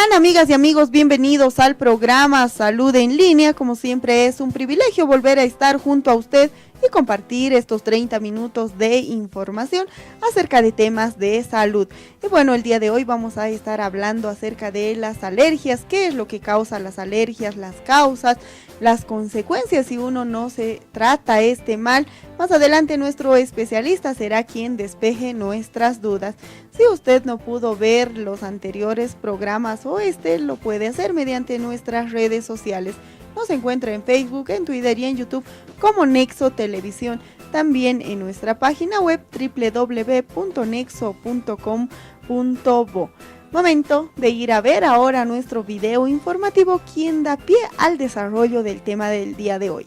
están, amigas y amigos? Bienvenidos al programa Salud en Línea. Como siempre es un privilegio volver a estar junto a usted y compartir estos 30 minutos de información acerca de temas de salud. Y bueno, el día de hoy vamos a estar hablando acerca de las alergias, qué es lo que causa las alergias, las causas, las consecuencias si uno no se trata este mal. Más adelante nuestro especialista será quien despeje nuestras dudas. Si usted no pudo ver los anteriores programas o lo puede hacer mediante nuestras redes sociales. Nos encuentra en Facebook, en Twitter y en YouTube como Nexo Televisión. También en nuestra página web www.nexo.com.bo. Momento de ir a ver ahora nuestro video informativo, quien da pie al desarrollo del tema del día de hoy.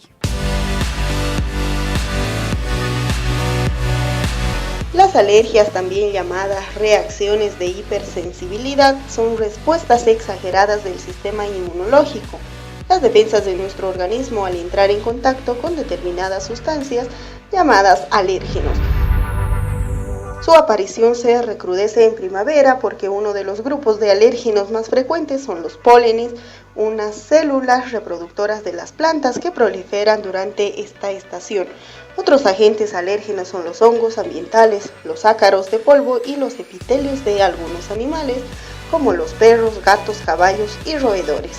Las alergias, también llamadas reacciones de hipersensibilidad, son respuestas exageradas del sistema inmunológico. Las defensas de nuestro organismo al entrar en contacto con determinadas sustancias llamadas alérgenos. Su aparición se recrudece en primavera porque uno de los grupos de alérgenos más frecuentes son los pólenes, unas células reproductoras de las plantas que proliferan durante esta estación. Otros agentes alérgenos son los hongos ambientales, los ácaros de polvo y los epitelios de algunos animales, como los perros, gatos, caballos y roedores.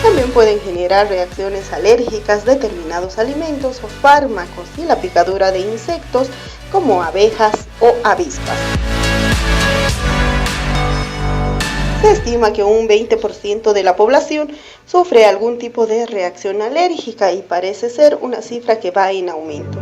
También pueden generar reacciones alérgicas determinados alimentos o fármacos y la picadura de insectos como abejas o avispas. Se estima que un 20% de la población sufre algún tipo de reacción alérgica y parece ser una cifra que va en aumento.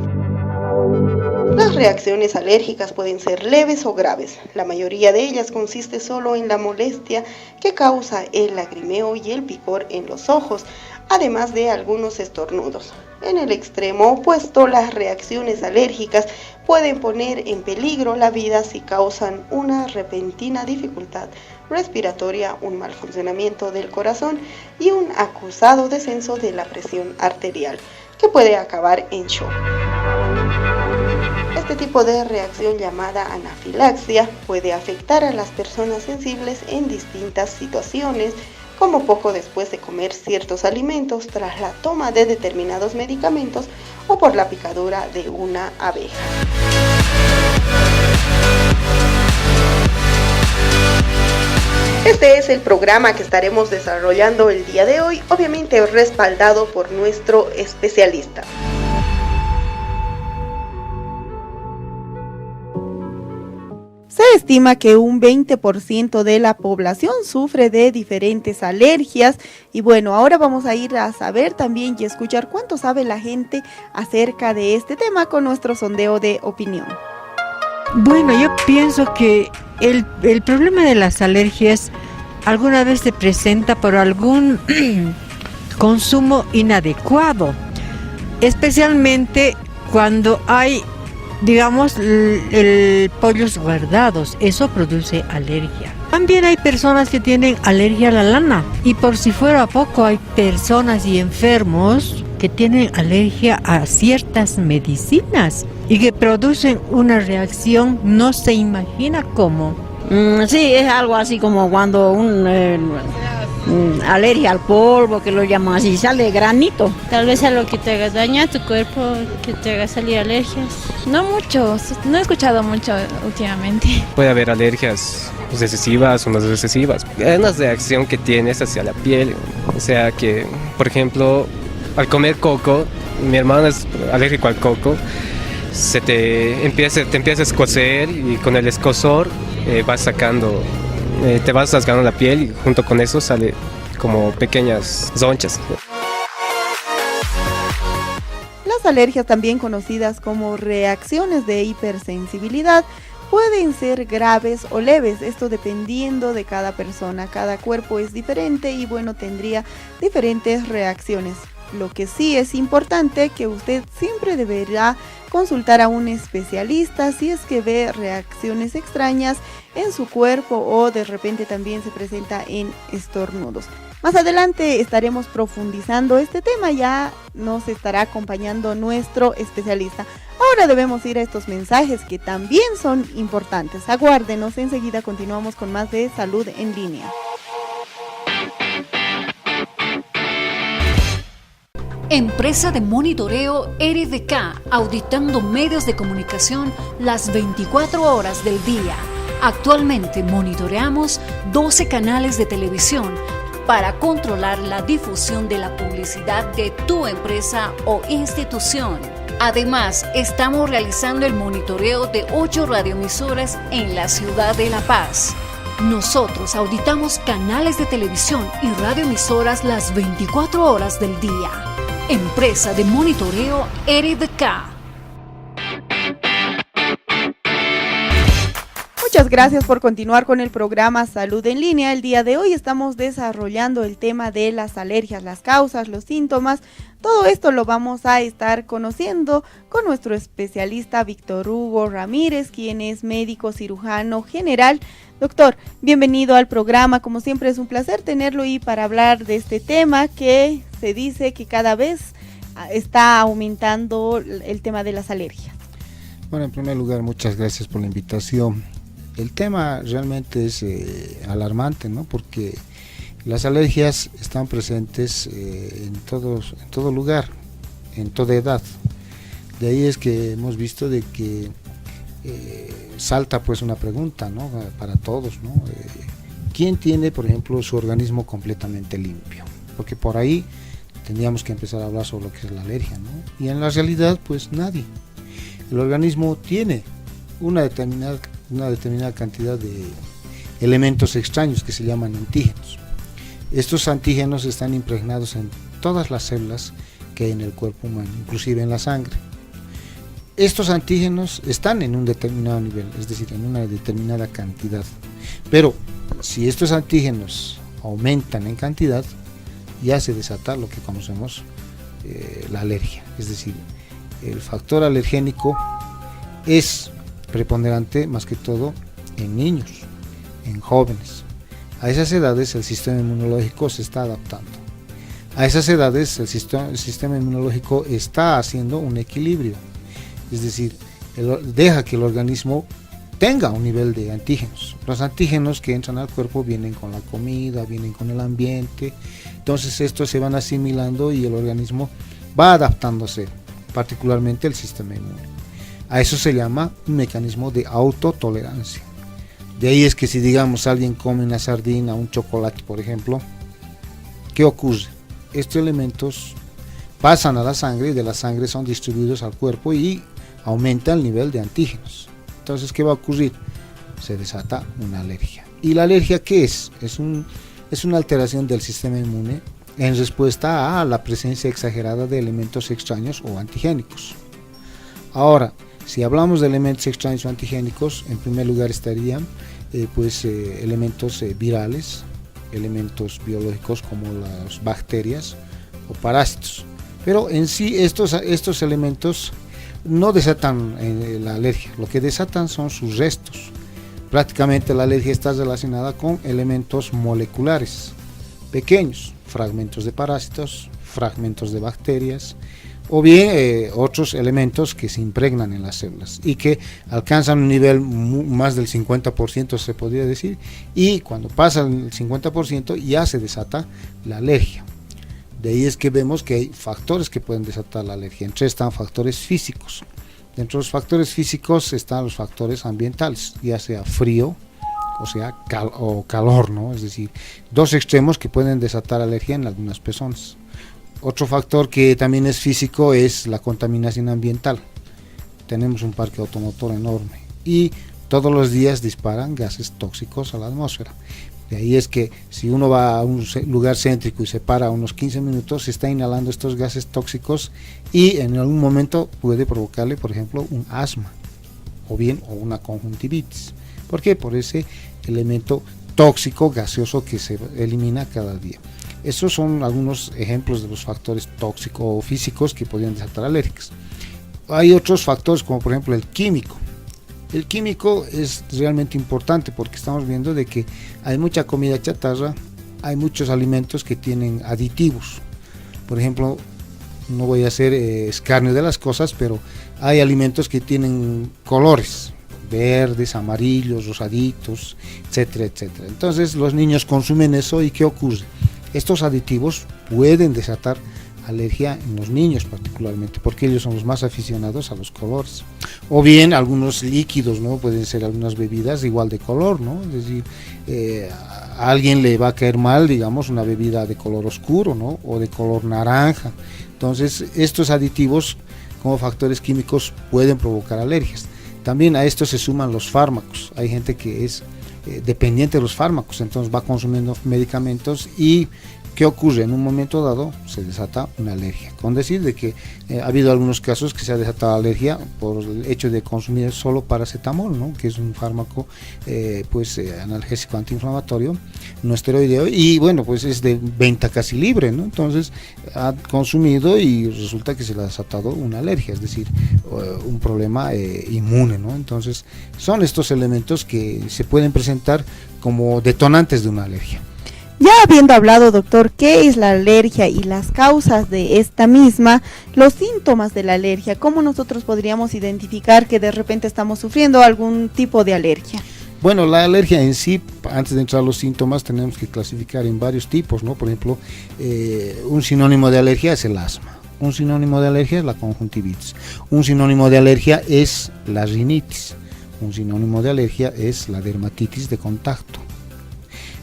Las reacciones alérgicas pueden ser leves o graves. La mayoría de ellas consiste solo en la molestia que causa el lagrimeo y el picor en los ojos, además de algunos estornudos. En el extremo opuesto, las reacciones alérgicas pueden poner en peligro la vida si causan una repentina dificultad respiratoria, un mal funcionamiento del corazón y un acusado descenso de la presión arterial, que puede acabar en shock. Este tipo de reacción, llamada anafilaxia, puede afectar a las personas sensibles en distintas situaciones, como poco después de comer ciertos alimentos, tras la toma de determinados medicamentos o por la picadura de una abeja. Este es el programa que estaremos desarrollando el día de hoy, obviamente respaldado por nuestro especialista. Se estima que un 20% de la población sufre de diferentes alergias y bueno, ahora vamos a ir a saber también y escuchar cuánto sabe la gente acerca de este tema con nuestro sondeo de opinión. Bueno, yo pienso que el problema de las alergias alguna vez se presenta por algún consumo inadecuado, especialmente cuando hay, digamos, pollos guardados. Eso produce alergia. También hay personas que tienen alergia a la lana y por si fuera poco hay personas y enfermos que tienen alergia a ciertas medicinas y que producen una reacción no se imagina cómo. Sí, es algo así como cuando alergia al polvo, que lo llaman así, sale granito. Tal vez algo que te haga daño a tu cuerpo, que te haga salir alergias. No mucho, no he escuchado mucho últimamente. Puede haber alergias excesivas o no excesivas. Es una reacción que tienes hacia la piel. O sea que, por ejemplo, al comer coco, mi hermano es alérgico al coco, te empieza a escocer y con el escozor vas sacando, te vas rasgando la piel y junto con eso sale como pequeñas ronchas. Las alergias, también conocidas como reacciones de hipersensibilidad, pueden ser graves o leves, esto dependiendo de cada persona. Cada cuerpo es diferente y bueno, tendría diferentes reacciones. Lo que sí es importante que usted siempre deberá consultar a un especialista si es que ve reacciones extrañas en su cuerpo o de repente también se presenta en estornudos. Más adelante estaremos profundizando este tema, ya nos estará acompañando nuestro especialista. Ahora debemos ir a estos mensajes que también son importantes. Aguárdenos, enseguida continuamos con más de Salud en Línea. Empresa de monitoreo RDK, auditando medios de comunicación las 24 horas del día. Actualmente monitoreamos 12 canales de televisión para controlar la difusión de la publicidad de tu empresa o institución. Además, estamos realizando el monitoreo de 8 radioemisoras en la ciudad de La Paz. Nosotros auditamos canales de televisión y radioemisoras las 24 horas del día. Empresa de monitoreo RDK. Muchas gracias por continuar con el programa Salud en Línea. El día de hoy estamos desarrollando el tema de las alergias, las causas, los síntomas. Todo esto lo vamos a estar conociendo con nuestro especialista Víctor Hugo Ramírez, quien es médico cirujano general. Doctor, bienvenido al programa. Como siempre es un placer tenerlo y para hablar de este tema que se dice que cada vez está aumentando el tema de las alergias. Bueno, en primer lugar, muchas gracias por la invitación. El tema realmente es alarmante, ¿no? Porque las alergias están presentes en todo lugar, en toda edad. De ahí es que hemos visto de que salta pues una pregunta, ¿no? Para todos, ¿no? ¿Quién tiene, por ejemplo, su organismo completamente limpio? Porque por ahí tendríamos que empezar a hablar sobre lo que es la alergia, ¿no? Y en la realidad, pues nadie. El organismo tiene una determinada cantidad de elementos extraños que se llaman antígenos. Estos antígenos están impregnados en todas las células que hay en el cuerpo humano, inclusive en la sangre. Estos antígenos están en un determinado nivel, es decir, en una determinada cantidad. Pero si estos antígenos aumentan en cantidad, ya se desata lo que conocemos la alergia. Es decir, el factor alergénico es preponderante más que todo en niños, en jóvenes. A esas edades el sistema inmunológico se está adaptando. A esas edades el sistema inmunológico está haciendo un equilibrio. Es decir, deja que el organismo tenga un nivel de antígenos. Los antígenos que entran al cuerpo vienen con la comida, vienen con el ambiente. Entonces estos se van asimilando y el organismo va adaptándose, particularmente el sistema inmune. A eso se llama un mecanismo de autotolerancia. De ahí es que si digamos alguien come una sardina, un chocolate por ejemplo, ¿qué ocurre? Estos elementos pasan a la sangre y de la sangre son distribuidos al cuerpo y aumenta el nivel de antígenos. Entonces, ¿qué va a ocurrir? Se desata una alergia. ¿Y la alergia qué es? Es una alteración del sistema inmune en respuesta a la presencia exagerada de elementos extraños o antigénicos. Ahora, si hablamos de elementos extraños o antigénicos, en primer lugar estarían elementos virales, elementos biológicos como las bacterias o parásitos. Pero en sí estos elementos no desatan la alergia, lo que desatan son sus restos. Prácticamente la alergia está relacionada con elementos moleculares pequeños, fragmentos de parásitos, fragmentos de bacterias, o bien otros elementos que se impregnan en las células y que alcanzan un nivel más del 50%, se podría decir, y cuando pasa el 50% ya se desata la alergia. De ahí es que vemos que hay factores que pueden desatar la alergia. Entre están factores físicos. Dentro de los factores físicos están los factores ambientales, ya sea frío o calor, ¿no? Es decir, dos extremos que pueden desatar alergia en algunas personas. Otro factor que también es físico es la contaminación ambiental. Tenemos un parque automotor enorme y todos los días disparan gases tóxicos a la atmósfera. De ahí es que si uno va a un lugar céntrico y se para unos 15 minutos, se está inhalando estos gases tóxicos y en algún momento puede provocarle, por ejemplo, un asma o una conjuntivitis. ¿Por qué? Por ese elemento tóxico gaseoso que se elimina cada día. Estos son algunos ejemplos de los factores tóxicos o físicos que podrían desatar alergias. Hay otros factores como por ejemplo el químico. El químico es realmente importante porque estamos viendo de que hay mucha comida chatarra, hay muchos alimentos que tienen aditivos. Por ejemplo, no voy a hacer escarnio de las cosas, pero hay alimentos que tienen colores, verdes, amarillos, rosaditos, etcétera, etcétera. Entonces los niños consumen eso y ¿qué ocurre? Estos aditivos pueden desatar alergia en los niños particularmente, porque ellos son los más aficionados a los colores. O bien algunos líquidos, ¿no? Pueden ser algunas bebidas igual de color, ¿no? Es decir, a alguien le va a caer mal, digamos, una bebida de color oscuro, ¿no? O de color naranja. Entonces, estos aditivos como factores químicos pueden provocar alergias. También a esto se suman los fármacos. Hay gente que es dependiente de los fármacos, entonces va consumiendo medicamentos y ¿qué ocurre? En un momento dado se desata una alergia. Con decir de que ha habido algunos casos que se ha desatado alergia por el hecho de consumir solo paracetamol, ¿no? Que es un fármaco analgésico antiinflamatorio, no esteroideo, y bueno, pues es de venta casi libre, ¿no? Entonces ha consumido y resulta que se le ha desatado una alergia, es decir, un problema inmune, ¿no? Entonces son estos elementos que se pueden presentar como detonantes de una alergia. Ya habiendo hablado, doctor, qué es la alergia y las causas de esta misma, los síntomas de la alergia, ¿cómo nosotros podríamos identificar que de repente estamos sufriendo algún tipo de alergia? Bueno, la alergia en sí, antes de entrar a los síntomas, tenemos que clasificar en varios tipos, ¿no? Por ejemplo, un sinónimo de alergia es el asma, un sinónimo de alergia es la conjuntivitis, un sinónimo de alergia es la rinitis, un sinónimo de alergia es la dermatitis de contacto.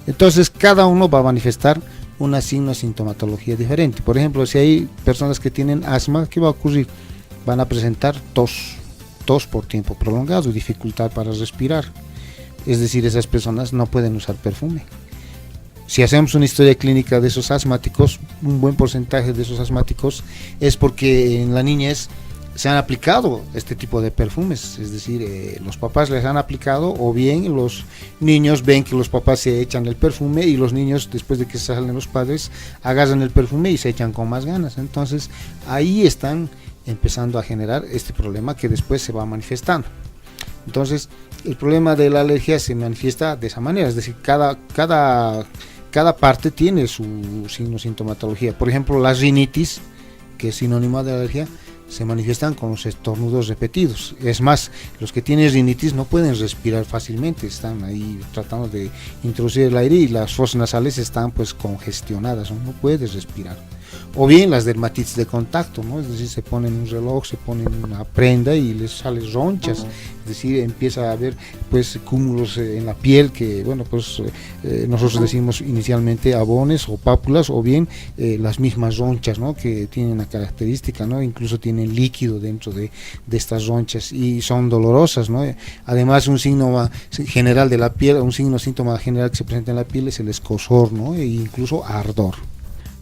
Entonces cada uno va a manifestar una sintomatología diferente. Por ejemplo, si hay personas que tienen asma, ¿qué va a ocurrir? Van a presentar tos por tiempo prolongado, dificultad para respirar. Es decir, esas personas no pueden usar perfume. Si hacemos una historia clínica de esos asmáticos, un buen porcentaje de esos asmáticos es porque en la niñez se han aplicado este tipo de perfumes, es decir, los papás les han aplicado, o bien los niños ven que los papás se echan el perfume y los niños, después de que salen los padres, agarran el perfume y se echan con más ganas. Entonces ahí están empezando a generar este problema que después se va manifestando. Entonces el problema de la alergia se manifiesta de esa manera, es decir, cada parte tiene su sintomatología. Por ejemplo, la rinitis, que es sinónimo de alergia, se manifiestan con los estornudos repetidos. Es más, los que tienen rinitis no pueden respirar fácilmente, están ahí tratando de introducir el aire y las fosas nasales están pues congestionadas, no puedes respirar. O bien las dermatitis de contacto, ¿no? Es decir, se ponen un reloj, se ponen una prenda y les salen ronchas, es decir, empieza a haber pues cúmulos en la piel que, bueno, pues nosotros decimos inicialmente abones o pápulas, o bien las mismas ronchas, ¿no? Que tienen una característica, ¿no? Incluso tienen líquido dentro de estas ronchas y son dolorosas, ¿no? Además, un signo general de la piel, síntoma general que se presenta en la piel es el escozor, ¿no? E incluso ardor.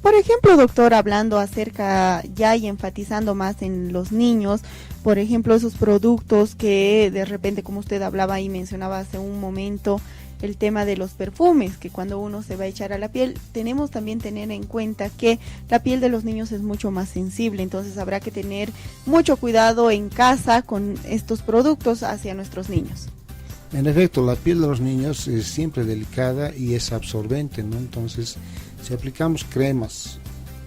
Por ejemplo, doctor, hablando acerca ya y enfatizando más en los niños, por ejemplo, esos productos que de repente, como usted hablaba y mencionaba hace un momento, el tema de los perfumes, que cuando uno se va a echar a la piel, tenemos también tener en cuenta que la piel de los niños es mucho más sensible, entonces habrá que tener mucho cuidado en casa con estos productos hacia nuestros niños. En efecto, la piel de los niños es siempre delicada y es absorbente, ¿no? Entonces, si aplicamos cremas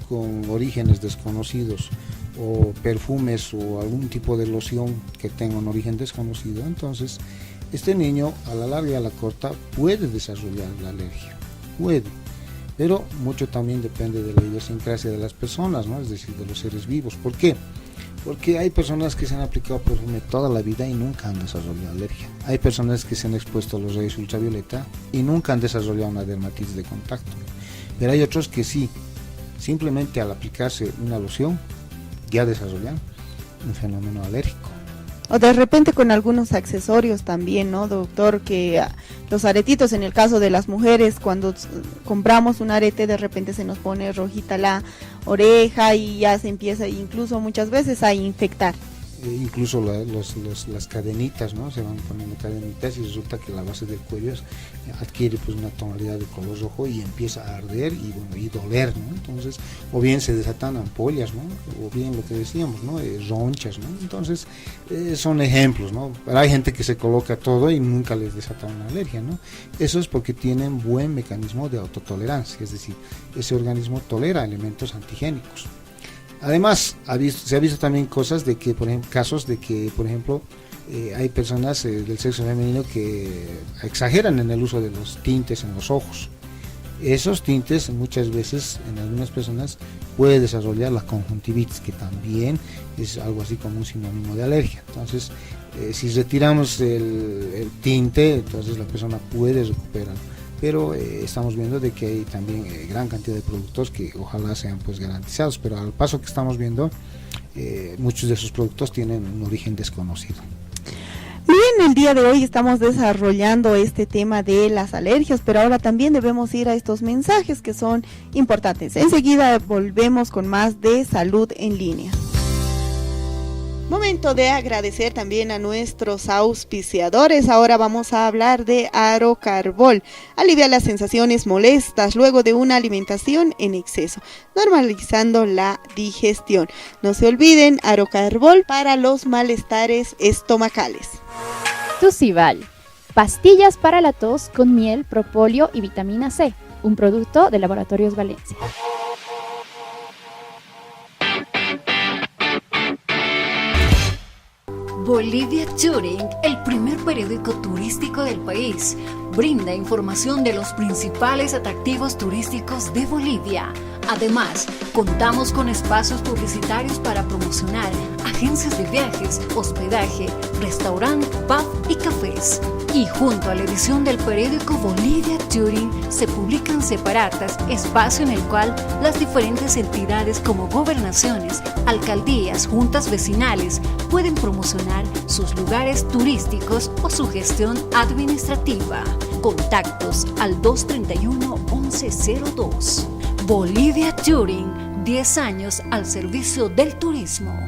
con orígenes desconocidos o perfumes o algún tipo de loción que tenga un origen desconocido, entonces este niño a la larga y a la corta puede desarrollar la alergia, puede, pero mucho también depende de la idiosincrasia de las personas, ¿no? Es decir, de los seres vivos. ¿Por qué? Porque hay personas que se han aplicado perfume toda la vida y nunca han desarrollado alergia. Hay personas que se han expuesto a los rayos ultravioleta y nunca han desarrollado una dermatitis de contacto. Pero hay otros que sí, simplemente al aplicarse una loción ya desarrollan un fenómeno alérgico. O de repente con algunos accesorios también, ¿no, doctor? Que los aretitos, en el caso de las mujeres, cuando compramos un arete, de repente se nos pone rojita la oreja y ya se empieza incluso muchas veces a infectar. Incluso las cadenitas, ¿no? Se van poniendo cadenitas y resulta que la base del cuello adquiere pues una tonalidad de color rojo y empieza a arder y bueno, y doler, ¿no? Entonces, o bien se desatan ampollas, ¿no? O bien lo que decíamos, ¿no? Ronchas, ¿no? Entonces, son ejemplos, ¿no? Pero hay gente que se coloca todo y nunca les desata una alergia, ¿no? Eso es porque tienen buen mecanismo de autotolerancia, es decir, ese organismo tolera elementos antigénicos. Además, se ha visto también cosas de que, por ejemplo, casos de que, por ejemplo, hay personas del sexo femenino que exageran en el uso de los tintes en los ojos. Esos tintes muchas veces en algunas personas puede desarrollar la conjuntivitis, que también es algo así como un sinónimo de alergia. Entonces, si retiramos el tinte, entonces la persona puede recuperar. Pero estamos viendo de que hay también gran cantidad de productos que ojalá sean pues garantizados, pero al paso que estamos viendo, muchos de esos productos tienen un origen desconocido. Bien, el día de hoy estamos desarrollando este tema de las alergias, pero ahora también debemos ir a estos mensajes que son importantes. Enseguida volvemos con más de Salud en Línea. Momento de agradecer también a nuestros auspiciadores. Ahora vamos a hablar de Arocarbol. Alivia las sensaciones molestas luego de una alimentación en exceso, normalizando la digestión. No se olviden, Arocarbol para los malestares estomacales. Tucival, pastillas para la tos con miel, propóleo y vitamina C, un producto de Laboratorios Valencia. Bolivia Touring, el primer periódico turístico del país, brinda información de los principales atractivos turísticos de Bolivia. Además, contamos con espacios publicitarios para promocionar agencias de viajes, hospedaje, restaurante, pub y cafés. Y junto a la edición del periódico Bolivia Touring se publican separatas, espacio en el cual las diferentes entidades como gobernaciones, alcaldías, juntas vecinales pueden promocionar sus lugares turísticos o su gestión administrativa. Contactos al 231-1102. Bolivia Touring, 10 años al servicio del turismo.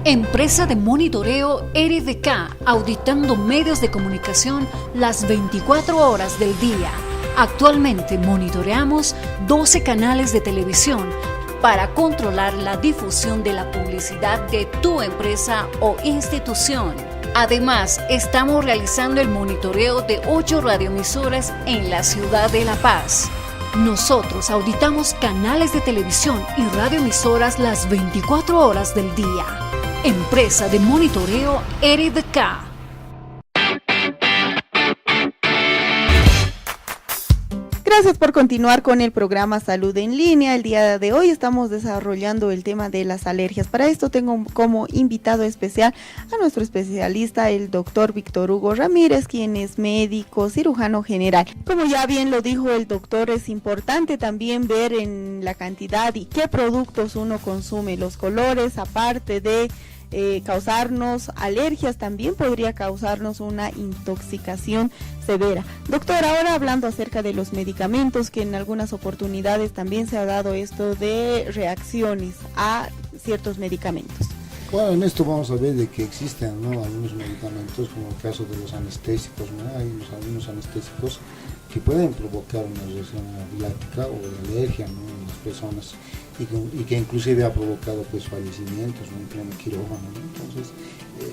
Empresa de monitoreo RDK, auditando medios de comunicación las 24 horas del día. Actualmente monitoreamos 12 canales de televisión para controlar la difusión de la publicidad de tu empresa o institución. Además, estamos realizando el monitoreo de 8 radioemisoras en la ciudad de La Paz. Nosotros auditamos canales de televisión y radioemisoras las 24 horas del día. Empresa de monitoreo RDK. Gracias por continuar con el programa Salud en Línea. El día de hoy estamos desarrollando el tema de las alergias. Para esto tengo como invitado especial a nuestro especialista, el doctor Víctor Hugo Ramírez, quien es médico cirujano general. Como ya bien lo dijo el doctor, es importante también ver en la cantidad y qué productos uno consume. Los colores, aparte de causarnos alergias, también podría causarnos una intoxicación severa. Doctor, ahora hablando acerca de los medicamentos, que en algunas oportunidades también se ha dado esto de reacciones a ciertos medicamentos. Bueno, en esto vamos a ver de que existen, ¿no?, algunos medicamentos, como el caso de los anestésicos, ¿no? Hay algunos anestésicos que pueden provocar una reacción anafiláctica o de alergia, ¿no?, en las personas, y que inclusive ha provocado pues fallecimientos, ¿no?, en pleno quirófano, ¿no? Entonces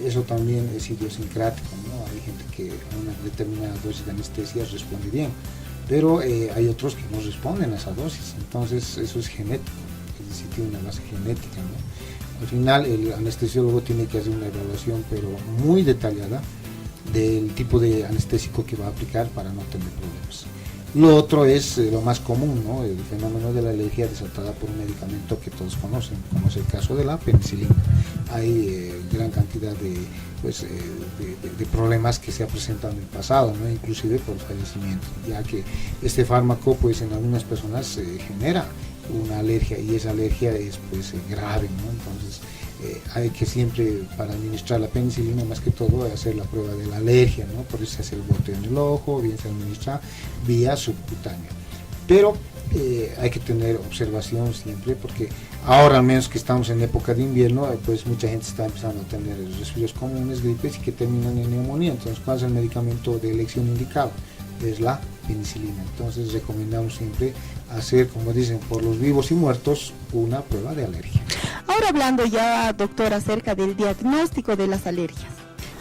eso también es idiosincrático, ¿no? Hay gente que a una determinada dosis de anestesia responde bien, pero hay otros que no responden a esa dosis. Entonces eso es genético, es decir, tiene una base genética, ¿no? Al final el anestesiólogo tiene que hacer una evaluación pero muy detallada del tipo de anestésico que va a aplicar para no tener problemas. Lo otro es lo más común, ¿no?, el fenómeno de la alergia desatada por un medicamento que todos conocen, como es el caso de la penicilina. Hay gran cantidad de problemas que se han presentado en el pasado, ¿no?, inclusive por fallecimiento, ya que este fármaco pues en algunas personas genera una alergia, y esa alergia es pues grave, ¿no? Entonces hay que siempre, para administrar la penicilina, más que todo hacer la prueba de la alergia, ¿no? Por eso se hace el goteo en el ojo, bien se administra vía subcutánea. Pero hay que tener observación siempre, porque ahora, al menos que estamos en época de invierno, pues mucha gente está empezando a tener resfríos comunes, gripes, y que terminan en neumonía. Entonces, ¿cuál es el medicamento de elección indicado? Es la penicilina. Entonces recomendamos siempre hacer, como dicen, por los vivos y muertos, una prueba de alergia. Ahora hablando ya, doctor, acerca del diagnóstico de las alergias.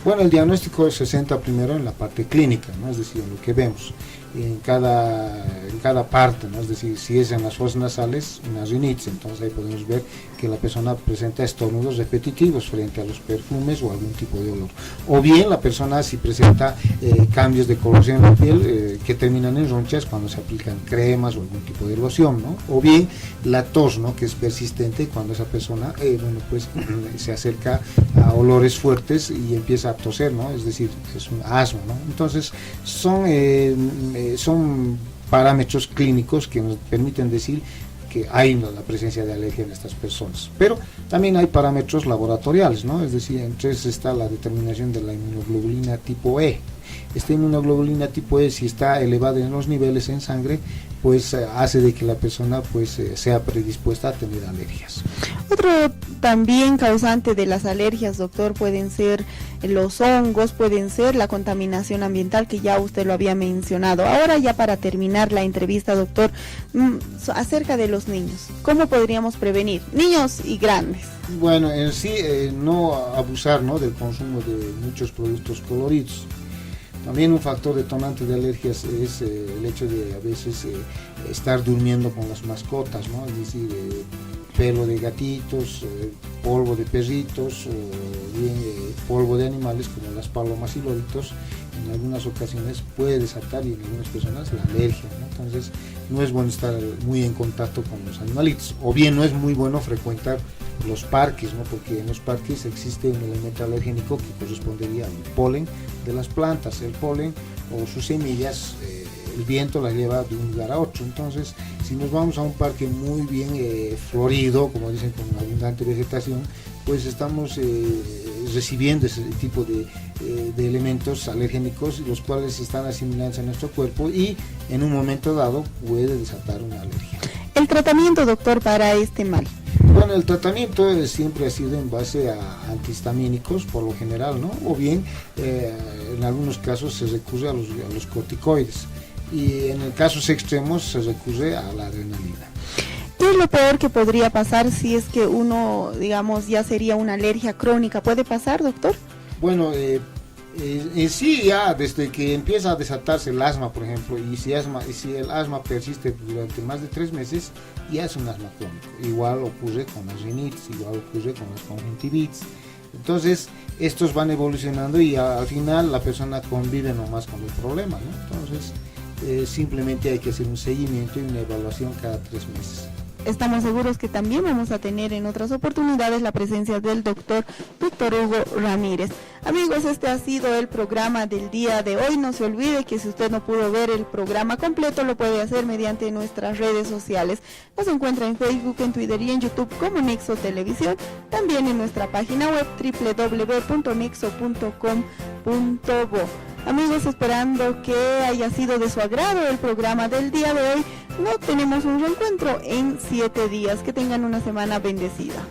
Bueno, el diagnóstico se centra primero en la parte clínica, ¿no?, es decir, en lo que vemos. en cada parte, ¿no? Es decir, si es en las fosas nasales, una rinitis, entonces ahí podemos ver que la persona presenta estornudos repetitivos frente a los perfumes o algún tipo de olor. O bien la persona si presenta cambios de coloración en la piel que terminan en ronchas cuando se aplican cremas o algún tipo de loción, ¿no? O bien la tos, ¿no? Que es persistente cuando esa persona pues se acerca a olores fuertes y empieza a toser, ¿no? Es decir, es un asma, ¿no? Entonces son parámetros clínicos que nos permiten decir que hay la presencia de alergia en estas personas, pero también hay parámetros laboratoriales, ¿no? Es decir, entre ellos está la determinación de la inmunoglobulina tipo E. Esta inmunoglobulina tipo E, si está elevada en los niveles en sangre, pues hace de que la persona pues sea predispuesta a tener alergias. Otro también causante de las alergias, doctor, pueden ser los hongos, pueden ser la contaminación ambiental, que ya usted lo había mencionado. Ahora ya para terminar la entrevista, doctor, acerca de los niños, ¿cómo podríamos prevenir? Niños y grandes. Bueno, en sí no abusar, ¿no? Del consumo de muchos productos coloridos. También un factor detonante de alergias es el hecho de a veces estar durmiendo con las mascotas, ¿no? Es decir, pelo de gatitos, polvo de perritos, bien polvo de animales como las palomas y loritos, en algunas ocasiones puede desatar y en algunas personas la alergia, ¿no? Entonces no es bueno estar muy en contacto con los animalitos, o bien no es muy bueno frecuentar los parques, ¿no? Porque en los parques existe un elemento alergénico que correspondería al polen de las plantas. El polen o sus semillas, el viento las lleva de un lugar a otro. Entonces, si nos vamos a un parque muy bien florido, como dicen, con abundante vegetación, pues estamos recibiendo ese tipo de elementos alergénicos, los cuales están asimilándose a nuestro cuerpo y en un momento dado puede desatar una alergia. El tratamiento, doctor, para este mal. Bueno, el tratamiento siempre ha sido en base a antihistamínicos, por lo general, ¿no? O bien, en algunos casos se recurre a los corticoides y en casos extremos se recurre a la adrenalina. ¿Qué es lo peor que podría pasar si es que uno, digamos, ya sería una alergia crónica? ¿Puede pasar, doctor? Bueno, en sí ya desde que empieza a desatarse el asma, por ejemplo, y si el asma persiste durante más de 3 meses, ya es un asma crónico. Igual ocurre con las rinitis, igual ocurre con las conjuntivitis. Entonces, estos van evolucionando y al final la persona convive nomás con el problema, ¿no? Entonces, simplemente hay que hacer un seguimiento y una evaluación cada 3 meses. Estamos seguros que también vamos a tener en otras oportunidades la presencia del doctor Víctor Hugo Ramírez. Amigos, este ha sido el programa del día de hoy. No se olvide que si usted no pudo ver el programa completo, lo puede hacer mediante nuestras redes sociales. Nos encuentra en Facebook, en Twitter y en YouTube como Nexo Televisión. También en nuestra página web www.nexo.com.bo. Amigos, esperando que haya sido de su agrado el programa del día de hoy. No tenemos un reencuentro en 7 días. Que tengan una semana bendecida.